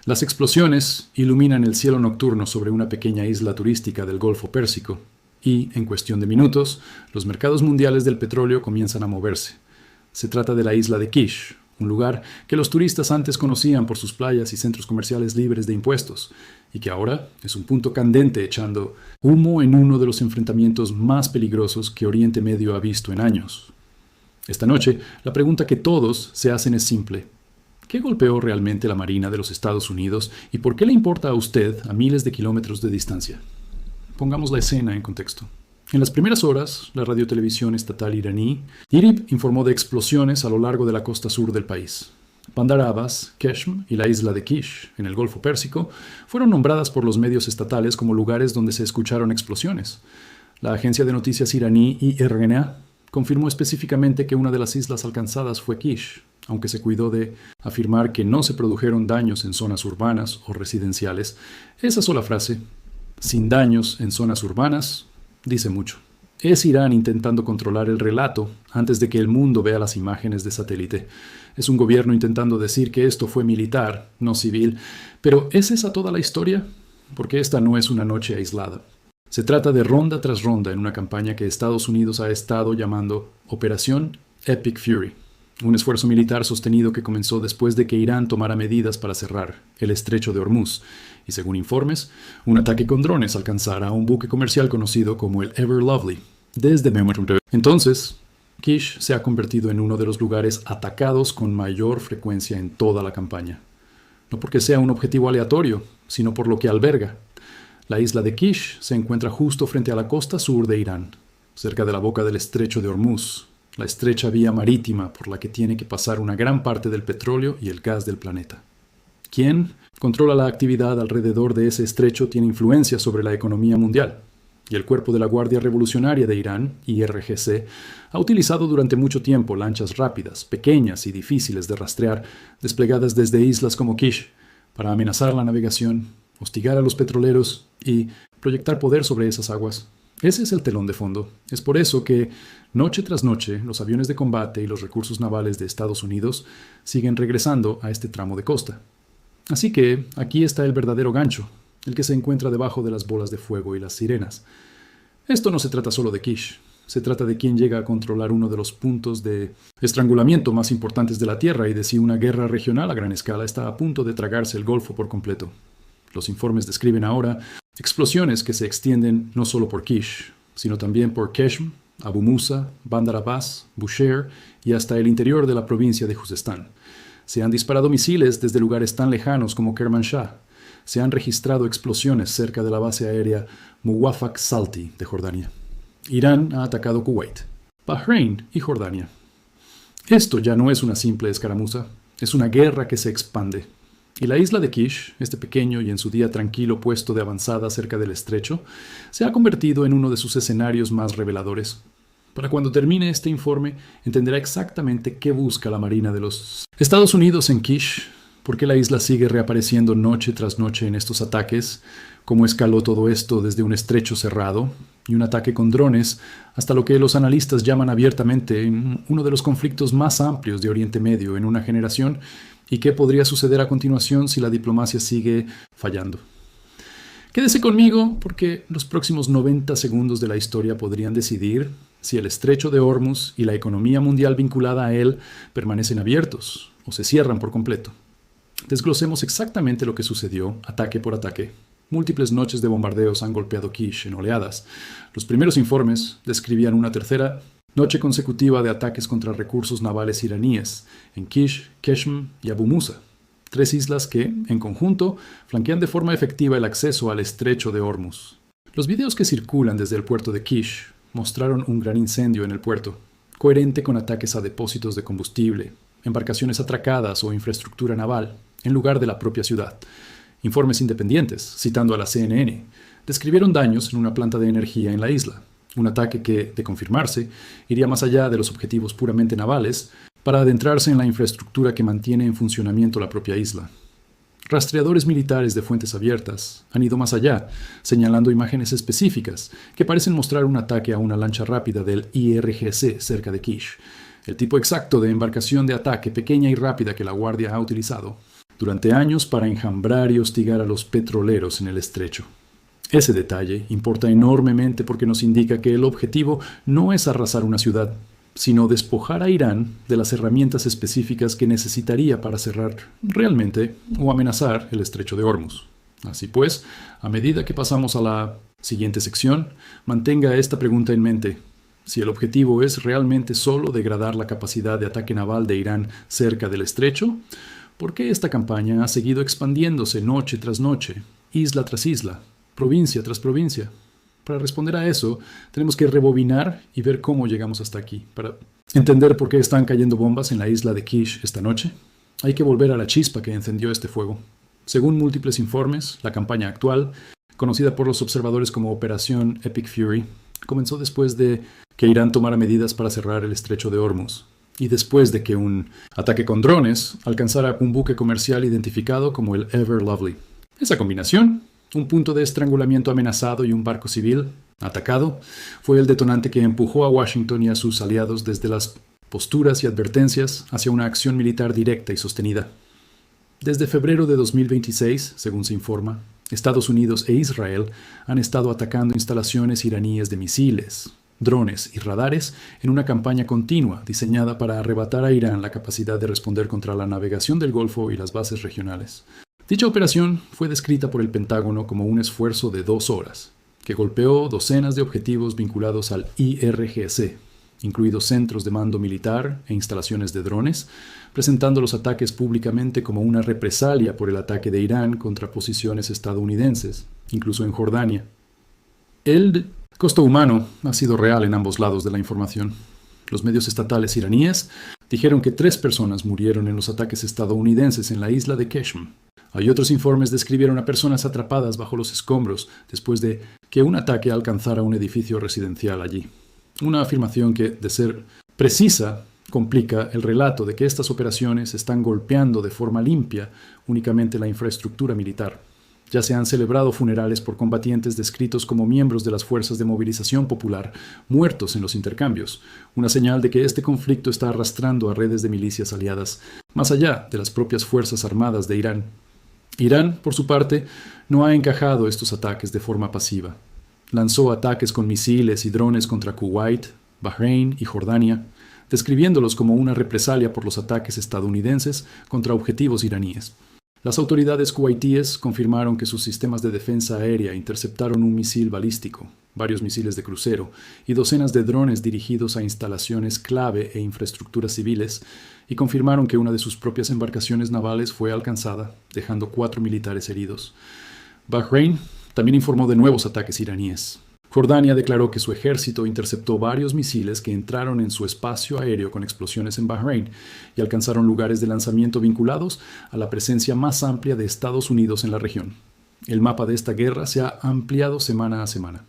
Las explosiones iluminan el cielo nocturno sobre una pequeña isla turística del Golfo Pérsico y, en cuestión de minutos, los mercados mundiales del petróleo comienzan a moverse. Se trata de la isla de Kish, un lugar que los turistas antes conocían por sus playas y centros comerciales libres de impuestos, y que ahora es un punto candente echando humo en uno de los enfrentamientos más peligrosos que Oriente Medio ha visto en años. Esta noche, la pregunta que todos se hacen es simple. ¿Qué golpeó realmente la Marina de los Estados Unidos y por qué le importa a usted a miles de kilómetros de distancia? Pongamos la escena en contexto. En las primeras horas, la radiotelevisión estatal iraní, IRIB, informó de explosiones a lo largo de la costa sur del país. Bandar Abbas, Keshm y la isla de Kish, en el Golfo Pérsico, fueron nombradas por los medios estatales como lugares donde se escucharon explosiones. La agencia de noticias iraní IRNA confirmó específicamente que una de las islas alcanzadas fue Kish, aunque se cuidó de afirmar que no se produjeron daños en zonas urbanas o residenciales. Esa sola frase, sin daños en zonas urbanas, dice mucho. Es Irán intentando controlar el relato antes de que el mundo vea las imágenes de satélite. Es un gobierno intentando decir que esto fue militar, no civil. Pero ¿es esa toda la historia? Porque esta no es una noche aislada. Se trata de ronda tras ronda en una campaña que Estados Unidos ha estado llamando Operación Epic Fury. Un esfuerzo militar sostenido que comenzó después de que Irán tomara medidas para cerrar el estrecho de Hormuz y, según informes, un ataque con drones alcanzara a un buque comercial conocido como el Ever Lovely desde Memorandum. Entonces, Kish se ha convertido en uno de los lugares atacados con mayor frecuencia en toda la campaña. No porque sea un objetivo aleatorio, sino por lo que alberga. La isla de Kish se encuentra justo frente a la costa sur de Irán, cerca de la boca del estrecho de Hormuz, la estrecha vía marítima por la que tiene que pasar una gran parte del petróleo y el gas del planeta. ¿Quién controla la actividad alrededor de ese estrecho tiene influencia sobre la economía mundial? Y el cuerpo de la Guardia Revolucionaria de Irán, IRGC, ha utilizado durante mucho tiempo lanchas rápidas, pequeñas y difíciles de rastrear, desplegadas desde islas como Kish, para amenazar la navegación, hostigar a los petroleros y proyectar poder sobre esas aguas. Ese es el telón de fondo. Es por eso que, noche tras noche, los aviones de combate y los recursos navales de Estados Unidos siguen regresando a este tramo de costa. Así que aquí está el verdadero gancho, el que se encuentra debajo de las bolas de fuego y las sirenas. Esto no se trata solo de Kish. Se trata de quién llega a controlar uno de los puntos de estrangulamiento más importantes de la Tierra y de si una guerra regional a gran escala está a punto de tragarse el Golfo por completo. Los informes describen ahora explosiones que se extienden no solo por Kish, sino también por Keshm, Abu Musa, Bandar Abbas, Bushehr y hasta el interior de la provincia de Juzestán. Se han disparado misiles desde lugares tan lejanos como Kermanshah. Se han registrado explosiones cerca de la base aérea Muwafaq Salti de Jordania. Irán ha atacado Kuwait, Bahrein y Jordania. Esto ya no es una simple escaramuza, es una guerra que se expande. Y la isla de Kish, este pequeño y en su día tranquilo puesto de avanzada cerca del estrecho, se ha convertido en uno de sus escenarios más reveladores. Para cuando termine este informe, entenderá exactamente qué busca la Marina de los Estados Unidos en Kish, por qué la isla sigue reapareciendo noche tras noche en estos ataques, cómo escaló todo esto desde un estrecho cerrado y un ataque con drones hasta lo que los analistas llaman abiertamente uno de los conflictos más amplios de Oriente Medio en una generación y qué podría suceder a continuación si la diplomacia sigue fallando. Quédese conmigo porque los próximos 90 segundos de la historia podrían decidir si el estrecho de Hormuz y la economía mundial vinculada a él permanecen abiertos o se cierran por completo. Desglosemos exactamente lo que sucedió, ataque por ataque. Múltiples noches de bombardeos han golpeado Kish en oleadas. Los primeros informes describían una tercera noche consecutiva de ataques contra recursos navales iraníes en Kish, Keshm y Abu Musa, 3 islas que, en conjunto, flanquean de forma efectiva el acceso al estrecho de Hormuz. Los videos que circulan desde el puerto de Kish mostraron un gran incendio en el puerto, coherente con ataques a depósitos de combustible, embarcaciones atracadas o infraestructura naval, en lugar de la propia ciudad. Informes independientes, citando a la CNN, describieron daños en una planta de energía en la isla, un ataque que, de confirmarse, iría más allá de los objetivos puramente navales para adentrarse en la infraestructura que mantiene en funcionamiento la propia isla. Rastreadores militares de fuentes abiertas han ido más allá, señalando imágenes específicas que parecen mostrar un ataque a una lancha rápida del IRGC cerca de Kish, el tipo exacto de embarcación de ataque pequeña y rápida que la Guardia ha utilizado. durante años para enjambrar y hostigar a los petroleros en el estrecho. Ese detalle importa enormemente porque nos indica que el objetivo no es arrasar una ciudad, sino despojar a Irán de las herramientas específicas que necesitaría para cerrar realmente o amenazar el estrecho de Hormuz. Así pues, a medida que pasamos a la siguiente sección, mantenga esta pregunta en mente. Si el objetivo es realmente solo degradar la capacidad de ataque naval de Irán cerca del estrecho, ¿por qué esta campaña ha seguido expandiéndose noche tras noche, isla tras isla, provincia tras provincia? Para responder a eso, tenemos que rebobinar y ver cómo llegamos hasta aquí. Para entender por qué están cayendo bombas en la isla de Kish esta noche, hay que volver a la chispa que encendió este fuego. Según múltiples informes, la campaña actual, conocida por los observadores como Operación Epic Fury, comenzó después de que Irán tomara medidas para cerrar el estrecho de Hormuz y después de que un ataque con drones alcanzara un buque comercial identificado como el Ever Lovely. Esa combinación, un punto de estrangulamiento amenazado y un barco civil atacado, fue el detonante que empujó a Washington y a sus aliados desde las posturas y advertencias hacia una acción militar directa y sostenida. Desde febrero de 2026, según se informa, Estados Unidos e Israel han estado atacando instalaciones iraníes de misiles, drones y radares en una campaña continua diseñada para arrebatar a Irán la capacidad de responder contra la navegación del Golfo y las bases regionales. Dicha operación fue descrita por el Pentágono como un esfuerzo de 2 horas, que golpeó docenas de objetivos vinculados al IRGC, incluidos centros de mando militar e instalaciones de drones, presentando los ataques públicamente como una represalia por el ataque de Irán contra posiciones estadounidenses, incluso en Jordania. El costo humano ha sido real en ambos lados de la información. Los medios estatales iraníes dijeron que 3 personas murieron en los ataques estadounidenses en la isla de Qeshm. Hay otros informes describieron a personas atrapadas bajo los escombros después de que un ataque alcanzara un edificio residencial allí. Una afirmación que, de ser precisa, complica el relato de que estas operaciones están golpeando de forma limpia únicamente la infraestructura militar. Ya se han celebrado funerales por combatientes descritos como miembros de las fuerzas de movilización popular, muertos en los intercambios, una señal de que este conflicto está arrastrando a redes de milicias aliadas, más allá de las propias fuerzas armadas de Irán. Irán, por su parte, no ha encajado estos ataques de forma pasiva. Lanzó ataques con misiles y drones contra Kuwait, Bahrein y Jordania, describiéndolos como una represalia por los ataques estadounidenses contra objetivos iraníes. Las autoridades kuwaitíes confirmaron que sus sistemas de defensa aérea interceptaron un misil balístico, varios misiles de crucero y docenas de drones dirigidos a instalaciones clave e infraestructuras civiles, y confirmaron que una de sus propias embarcaciones navales fue alcanzada, dejando 4 militares heridos. Bahrein también informó de nuevos ataques iraníes. Jordania declaró que su ejército interceptó varios misiles que entraron en su espacio aéreo con explosiones en Bahrein y alcanzaron lugares de lanzamiento vinculados a la presencia más amplia de Estados Unidos en la región. El mapa de esta guerra se ha ampliado semana a semana.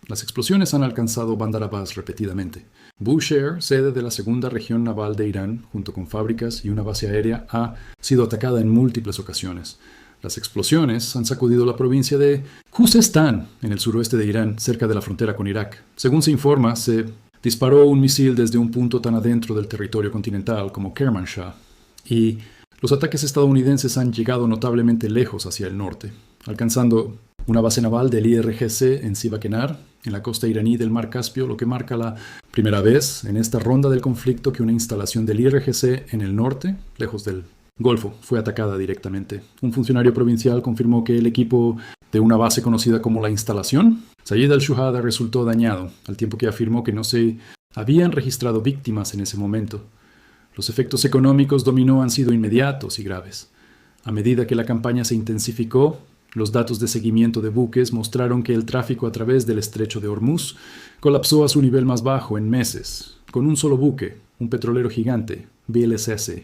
Las explosiones han alcanzado Bandar Abbas repetidamente. Bushehr, sede de la segunda región naval de Irán, junto con fábricas y una base aérea, ha sido atacada en múltiples ocasiones. Las explosiones han sacudido la provincia de Khuzestan, en el suroeste de Irán, cerca de la frontera con Irak. Según se informa, se disparó un misil desde un punto tan adentro del territorio continental como Kermanshah, y los ataques estadounidenses han llegado notablemente lejos hacia el norte, alcanzando una base naval del IRGC en Sivakenar, en la costa iraní del Mar Caspio, lo que marca la primera vez en esta ronda del conflicto que una instalación del IRGC en el norte, lejos del Golfo, fue atacada directamente. Un funcionario provincial confirmó que el equipo de una base conocida como la instalación, Sayed al-Shuhada, resultó dañado, al tiempo que afirmó que no se habían registrado víctimas en ese momento. Los efectos económicos dominó han sido inmediatos y graves. A medida que la campaña se intensificó, los datos de seguimiento de buques mostraron que el tráfico a través del estrecho de Hormuz colapsó a su nivel más bajo en meses, con un solo buque, un petrolero gigante, VLSS,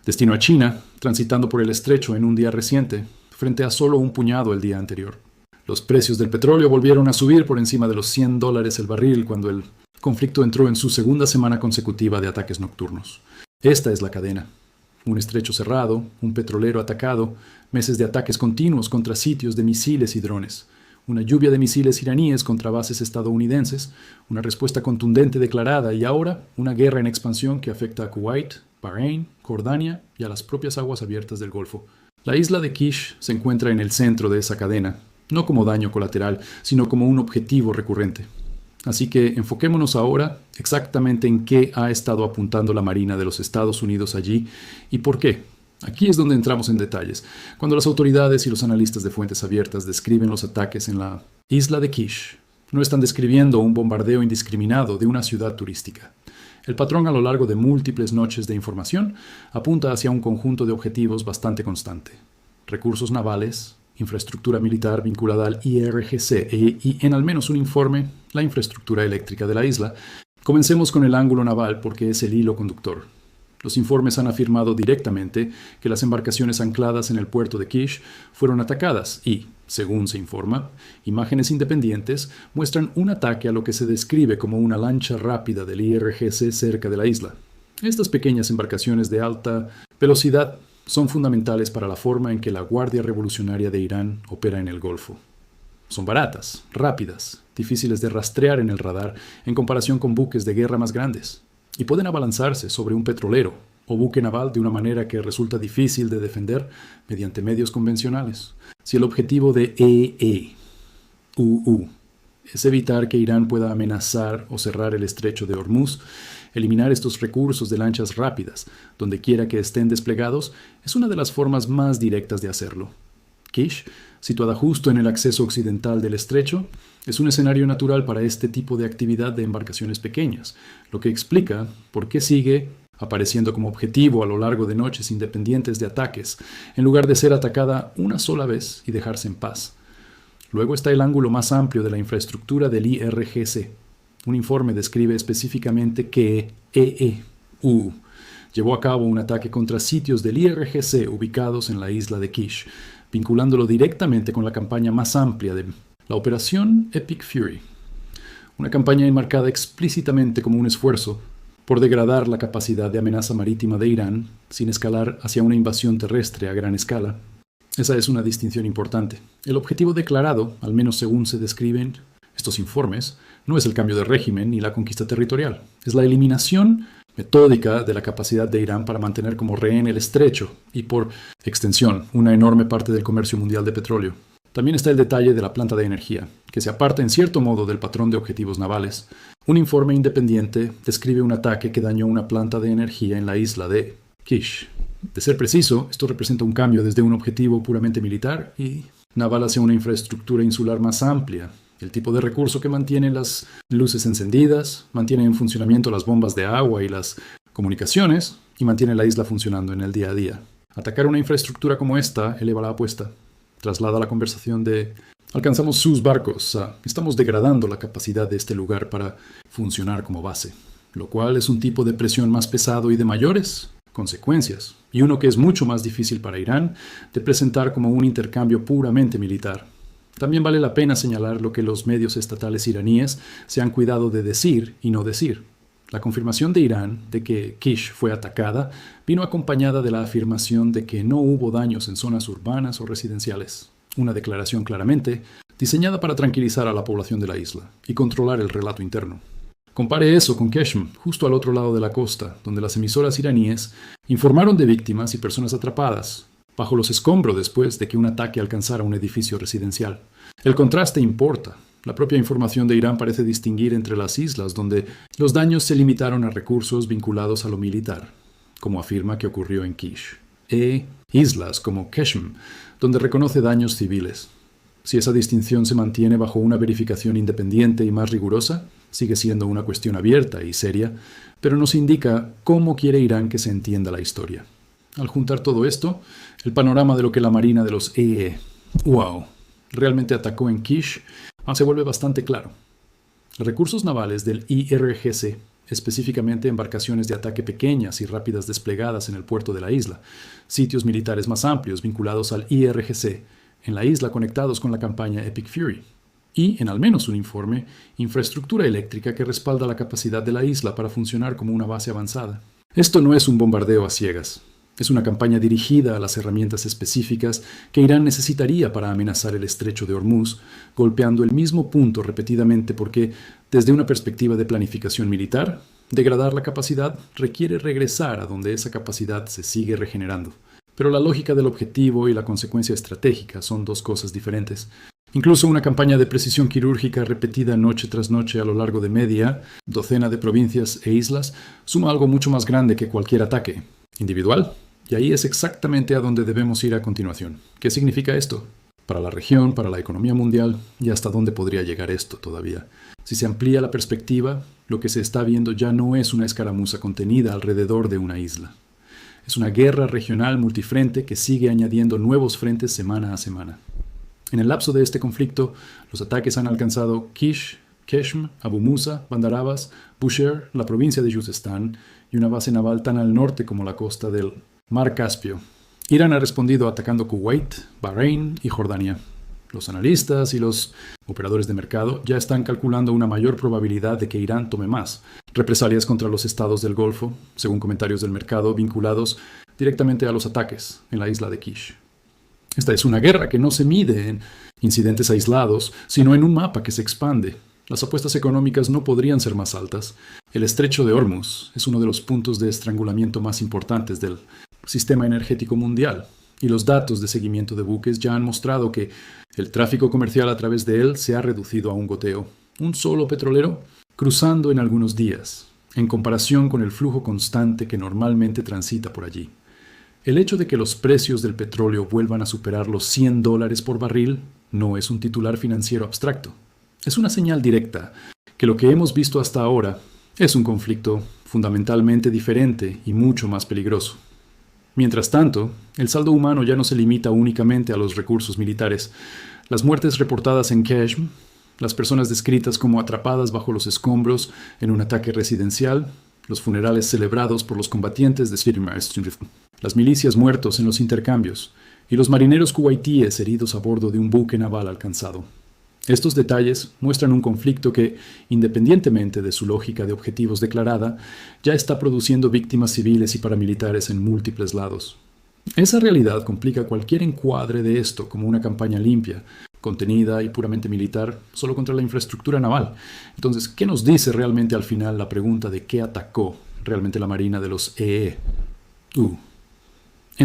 destino a China, transitando por el estrecho en un día reciente, frente a solo un puñado el día anterior. Los precios del petróleo volvieron a subir por encima de los $100 el barril cuando el conflicto entró en su segunda semana consecutiva de ataques nocturnos. Esta es la cadena. Un estrecho cerrado, un petrolero atacado, meses de ataques continuos contra sitios de misiles y drones, una lluvia de misiles iraníes contra bases estadounidenses, una respuesta contundente declarada y ahora una guerra en expansión que afecta a Kuwait, Bahrein, Jordania y a las propias aguas abiertas del Golfo. La isla de Kish se encuentra en el centro de esa cadena, no como daño colateral, sino como un objetivo recurrente. Así que enfoquémonos ahora exactamente en qué ha estado apuntando la Marina de los Estados Unidos allí y por qué. Aquí es donde entramos en detalles, cuando las autoridades y los analistas de fuentes abiertas describen los ataques en la isla de Kish. No están describiendo un bombardeo indiscriminado de una ciudad turística. El patrón a lo largo de múltiples noches de información apunta hacia un conjunto de objetivos bastante constante. Recursos navales, infraestructura militar vinculada al IRGC y, en al menos un informe, la infraestructura eléctrica de la isla. Comencemos con el ángulo naval porque es el hilo conductor. Los informes han afirmado directamente que las embarcaciones ancladas en el puerto de Kish fueron atacadas y, según se informa, imágenes independientes muestran un ataque a lo que se describe como una lancha rápida del IRGC cerca de la isla. Estas pequeñas embarcaciones de alta velocidad son fundamentales para la forma en que la Guardia Revolucionaria de Irán opera en el Golfo. Son baratas, rápidas, difíciles de rastrear en el radar en comparación con buques de guerra más grandes, y pueden abalanzarse sobre un petrolero o buque naval de una manera que resulta difícil de defender mediante medios convencionales. Si el objetivo de EEUU es evitar que Irán pueda amenazar o cerrar el estrecho de Hormuz, eliminar estos recursos de lanchas rápidas, donde quiera que estén desplegados, es una de las formas más directas de hacerlo. Kish, situada justo en el acceso occidental del estrecho, es un escenario natural para este tipo de actividad de embarcaciones pequeñas, lo que explica por qué sigue apareciendo como objetivo a lo largo de noches independientes de ataques, en lugar de ser atacada una sola vez y dejarse en paz. Luego está el ángulo más amplio de la infraestructura del IRGC. Un informe describe específicamente que EEU llevó a cabo un ataque contra sitios del IRGC ubicados en la isla de Kish, vinculándolo directamente con la campaña más amplia de la Operación Epic Fury, una campaña enmarcada explícitamente como un esfuerzo por degradar la capacidad de amenaza marítima de Irán sin escalar hacia una invasión terrestre a gran escala. Esa es una distinción importante. El objetivo declarado, al menos según se describen estos informes, no es el cambio de régimen ni la conquista territorial. Es la eliminación metódica de la capacidad de Irán para mantener como rehén el estrecho y, por extensión, una enorme parte del comercio mundial de petróleo. También está el detalle de la planta de energía, que se aparta en cierto modo del patrón de objetivos navales. Un informe independiente describe un ataque que dañó una planta de energía en la isla de Kish. De ser preciso, esto representa un cambio desde un objetivo puramente militar y naval hacia una infraestructura insular más amplia. El tipo de recurso que mantiene las luces encendidas, mantiene en funcionamiento las bombas de agua y las comunicaciones, y mantiene la isla funcionando en el día a día. Atacar una infraestructura como esta eleva la apuesta. Traslada la conversación de alcanzamos sus barcos a estamos degradando la capacidad de este lugar para funcionar como base, lo cual es un tipo de presión más pesado y de mayores consecuencias, y uno que es mucho más difícil para Irán de presentar como un intercambio puramente militar. También vale la pena señalar lo que los medios estatales iraníes se han cuidado de decir y no decir. La confirmación de Irán de que Kish fue atacada vino acompañada de la afirmación de que no hubo daños en zonas urbanas o residenciales. Una declaración claramente diseñada para tranquilizar a la población de la isla y controlar el relato interno. Compare eso con Keshm, justo al otro lado de la costa, donde las emisoras iraníes informaron de víctimas y personas atrapadas bajo los escombros después de que un ataque alcanzara un edificio residencial. El contraste importa. La propia información de Irán parece distinguir entre las islas donde los daños se limitaron a recursos vinculados a lo militar, como afirma que ocurrió en Kish, e islas como Keshm, donde reconoce daños civiles. Si esa distinción se mantiene bajo una verificación independiente y más rigurosa, sigue siendo una cuestión abierta y seria, pero nos indica cómo quiere Irán que se entienda la historia. Al juntar todo esto, el panorama de lo que la Marina de los realmente atacó en Kish se vuelve bastante claro. Los recursos navales del IRGC, específicamente embarcaciones de ataque pequeñas y rápidas desplegadas en el puerto de la isla, sitios militares más amplios vinculados al IRGC en la isla conectados con la campaña Epic Fury, y, en al menos un informe, infraestructura eléctrica que respalda la capacidad de la isla para funcionar como una base avanzada. Esto no es un bombardeo a ciegas. Es una campaña dirigida a las herramientas específicas que Irán necesitaría para amenazar el estrecho de Hormuz, golpeando el mismo punto repetidamente porque, desde una perspectiva de planificación militar, degradar la capacidad requiere regresar a donde esa capacidad se sigue regenerando. Pero la lógica del objetivo y la consecuencia estratégica son dos cosas diferentes. Incluso una campaña de precisión quirúrgica repetida noche tras noche a lo largo de media docena de provincias e islas suma algo mucho más grande que cualquier ataque individual. Y ahí es exactamente a donde debemos ir a continuación. ¿Qué significa esto? Para la región, para la economía mundial, y hasta dónde podría llegar esto todavía. Si se amplía la perspectiva, lo que se está viendo ya no es una escaramuza contenida alrededor de una isla. Es una guerra regional multifrente que sigue añadiendo nuevos frentes semana a semana. En el lapso de este conflicto, los ataques han alcanzado Kish, Keshm, Abu Musa, Bandar Abbas, Bushehr, la provincia de Yuzestán y una base naval tan al norte como la costa del Mar Caspio. Irán ha respondido atacando Kuwait, Bahrein y Jordania. Los analistas y los operadores de mercado ya están calculando una mayor probabilidad de que Irán tome más represalias contra los estados del Golfo, según comentarios del mercado vinculados directamente a los ataques en la isla de Kish. Esta es una guerra que no se mide en incidentes aislados, sino en un mapa que se expande. Las apuestas económicas no podrían ser más altas. El estrecho de Hormuz es uno de los puntos de estrangulamiento más importantes del sistema energético mundial, y los datos de seguimiento de buques ya han mostrado que el tráfico comercial a través de él se ha reducido a un goteo, un solo petrolero cruzando en algunos días, en comparación con el flujo constante que normalmente transita por allí. El hecho de que los precios del petróleo vuelvan a superar los $100 por barril no es un titular financiero abstracto. Es una señal directa que lo que hemos visto hasta ahora es un conflicto fundamentalmente diferente y mucho más peligroso. Mientras tanto, el saldo humano ya no se limita únicamente a los recursos militares. Las muertes reportadas en Keshm, las personas descritas como atrapadas bajo los escombros en un ataque residencial, los funerales celebrados por los combatientes de Sirma, las milicias muertos en los intercambios y los marineros kuwaitíes heridos a bordo de un buque naval alcanzado. Estos detalles muestran un conflicto que, independientemente de su lógica de objetivos declarada, ya está produciendo víctimas civiles y paramilitares en múltiples lados. Esa realidad complica cualquier encuadre de esto como una campaña limpia, contenida y puramente militar, solo contra la infraestructura naval. Entonces, ¿qué nos dice realmente al final la pregunta de qué atacó realmente la marina de los En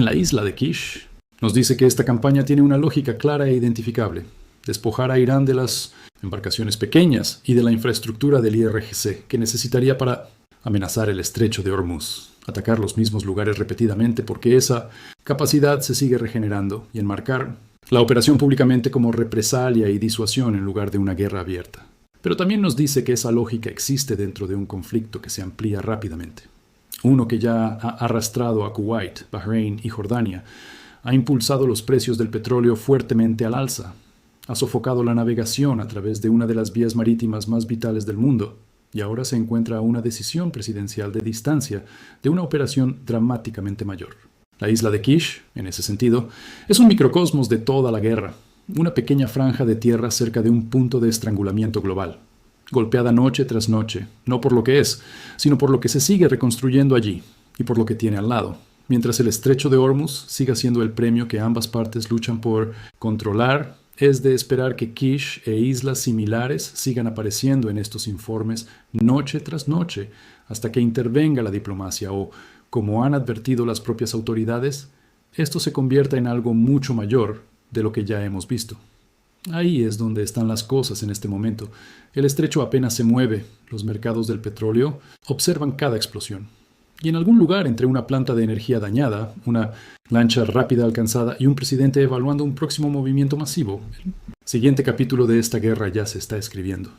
la isla de Kish, nos dice que esta campaña tiene una lógica clara e identificable. Despojar a Irán de las embarcaciones pequeñas y de la infraestructura del IRGC que necesitaría para amenazar el estrecho de Hormuz, atacar los mismos lugares repetidamente porque esa capacidad se sigue regenerando y enmarcar la operación públicamente como represalia y disuasión en lugar de una guerra abierta. Pero también nos dice que esa lógica existe dentro de un conflicto que se amplía rápidamente. Uno que ya ha arrastrado a Kuwait, Bahrein y Jordania, ha impulsado los precios del petróleo fuertemente al alza, ha sofocado la navegación a través de una de las vías marítimas más vitales del mundo, y ahora se encuentra a una decisión presidencial de distancia de una operación dramáticamente mayor. La isla de Kish, en ese sentido, es un microcosmos de toda la guerra, una pequeña franja de tierra cerca de un punto de estrangulamiento global, golpeada noche tras noche, no por lo que es, sino por lo que se sigue reconstruyendo allí, y por lo que tiene al lado, mientras el estrecho de Hormuz siga siendo el premio que ambas partes luchan por controlar. Es de esperar que Kish e islas similares sigan apareciendo en estos informes noche tras noche hasta que intervenga la diplomacia o, como han advertido las propias autoridades, esto se convierta en algo mucho mayor de lo que ya hemos visto. Ahí es donde están las cosas en este momento. El estrecho apenas se mueve, los mercados del petróleo observan cada explosión. Y en algún lugar entre una planta de energía dañada, una lancha rápida alcanzada y un presidente evaluando un próximo movimiento masivo, el siguiente capítulo de esta guerra ya se está escribiendo.